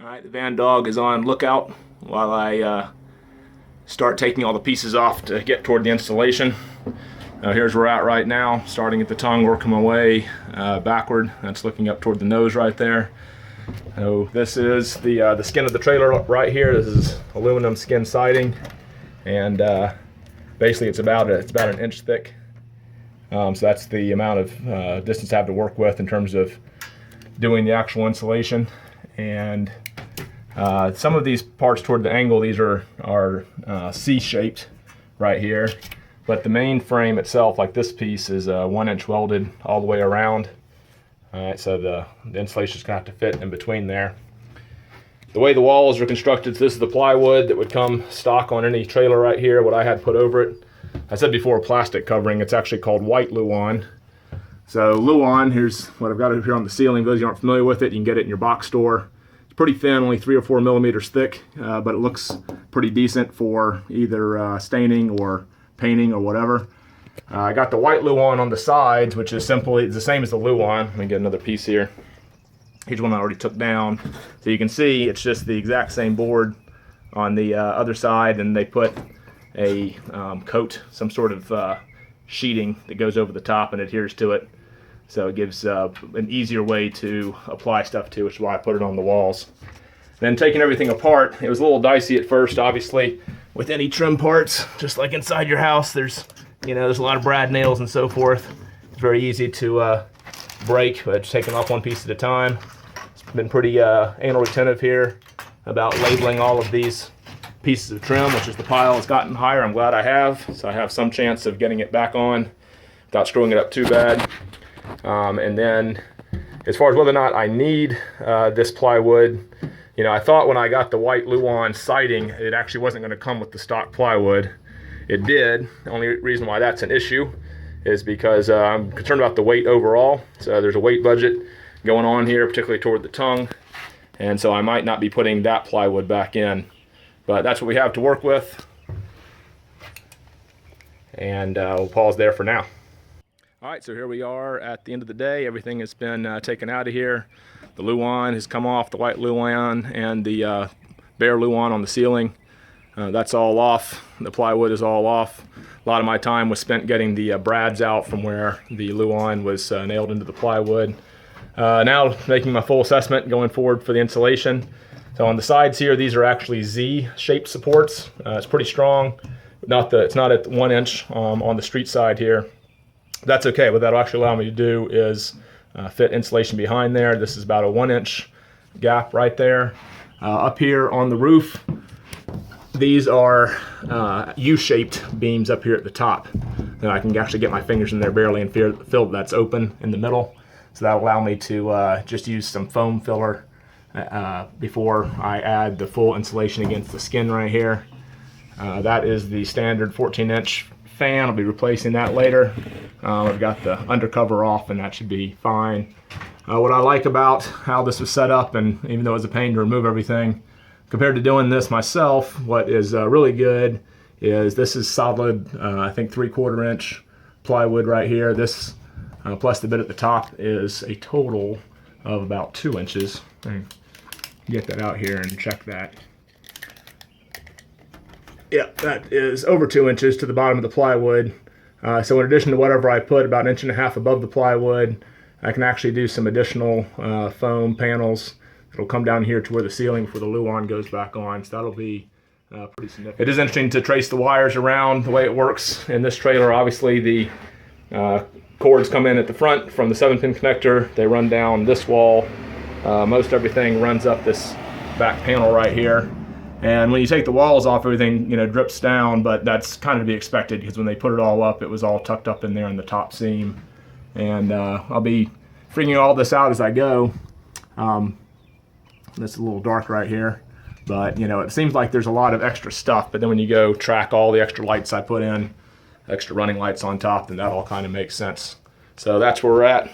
All right, the van dog is on lookout while I start taking all the pieces off to get toward the installation. Here's where we're at right now, starting at the tongue, working my way backward. That's looking up toward the nose right there. So this is the skin of the trailer right here. This is aluminum skin siding, and basically it's about an inch thick. So that's the amount of distance I have to work with in terms of doing the actual insulation. And some of these parts toward the angle, these are C-shaped right here, but the main frame itself, like this piece, is 1 inch welded all the way around. All right, so the insulation is going to have to fit in between there. The way the walls are constructed, this is the plywood that would come stock on any trailer right here, what I had put over it. I said before plastic covering, it's actually called white Luan. So Luan, here's what I've got up here on the ceiling. Those of you aren't familiar with it, you can get it in your box store. It's pretty thin, only 3 or 4 millimeters thick, but it looks pretty decent for either staining or painting or whatever. I got the white Luan on the sides, which is simply the same as the Luan. Let me get another piece here. Here's one I already took down. So you can see it's just the exact same board on the other side, and they put a coat, some sort of sheeting that goes over the top and adheres to it. So it gives an easier way to apply stuff to, which is why I put it on the walls. Then taking everything apart, it was a little dicey at first, obviously. With any trim parts, just like inside your house, there's a lot of brad nails and so forth. It's very easy to break, but just taking off one piece at a time. It's been pretty anal retentive here about labeling all of these pieces of trim, which is the pile has gotten higher. I'm glad I have, so I have some chance of getting it back on without screwing it up too bad. And then as far as whether or not I need this plywood, I thought when I got the white Luan siding, it actually wasn't going to come with the stock plywood. It did. The only reason why that's an issue is because I'm concerned about the weight overall. So there's a weight budget going on here, particularly toward the tongue. And so I might not be putting that plywood back in. But that's what we have to work with. And we'll pause there for now. All right, so here we are at the end of the day. Everything has been taken out of here. The Luan has come off, the white Luan and the bare Luan on the ceiling. That's all off. The plywood is all off. A lot of my time was spent getting the brads out from where the Luan was nailed into the plywood. Now making my full assessment going forward for the insulation. So on the sides here, these are actually Z-shaped supports. It's pretty strong. It's not at 1 inch on the street side here. That's okay. What that'll actually allow me to do is fit insulation behind there. This is about a 1 inch gap right there. Up here on the roof, these are U-shaped beams up here at the top. And I can actually get my fingers in there barely and feel that's open in the middle. So that'll allow me to just use some foam filler before I add the full insulation against the skin right here. That is the standard 14-inch fan. I'll be replacing that later. I've got the undercover off, and that should be fine. What I like about how this was set up, and even though it was a pain to remove everything, compared to doing this myself, what is really good is this is solid, I think 3/4 inch plywood right here. This plus the bit at the top is a total of about 2 inches. Get that out here and check that. Yeah, that is over 2 inches to the bottom of the plywood. So in addition to whatever I put about 1.5 inches above the plywood, I can actually do some additional foam panels. It'll come down here to where the ceiling for the Luan goes back on. So that'll be pretty significant. It is interesting to trace the wires around the way it works in this trailer. Obviously the cords come in at the front from the 7-pin connector. They run down this wall. Most everything runs up this back panel right here. And when you take the walls off, everything drips down, but that's kind of to be expected because when they put it all up, it was all tucked up in there in the top seam. And I'll be figuring all this out as I go. It's a little dark right here, but it seems like there's a lot of extra stuff, but then when you go track all the extra lights I put in, extra running lights on top, then that all kind of makes sense. So that's where we're at.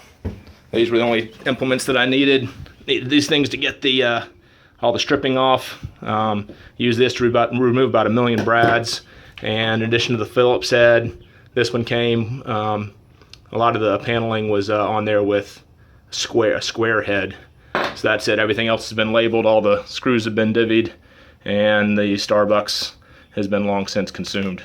These were the only implements that I needed. Needed these things to get the all the stripping off. Use this to remove about 1 million brads. And in addition to the Phillips head, this one came, a lot of the paneling was on there with a square head. So that's it. Everything else has been labeled, all the screws have been divvied, and the Starbucks has been long since consumed.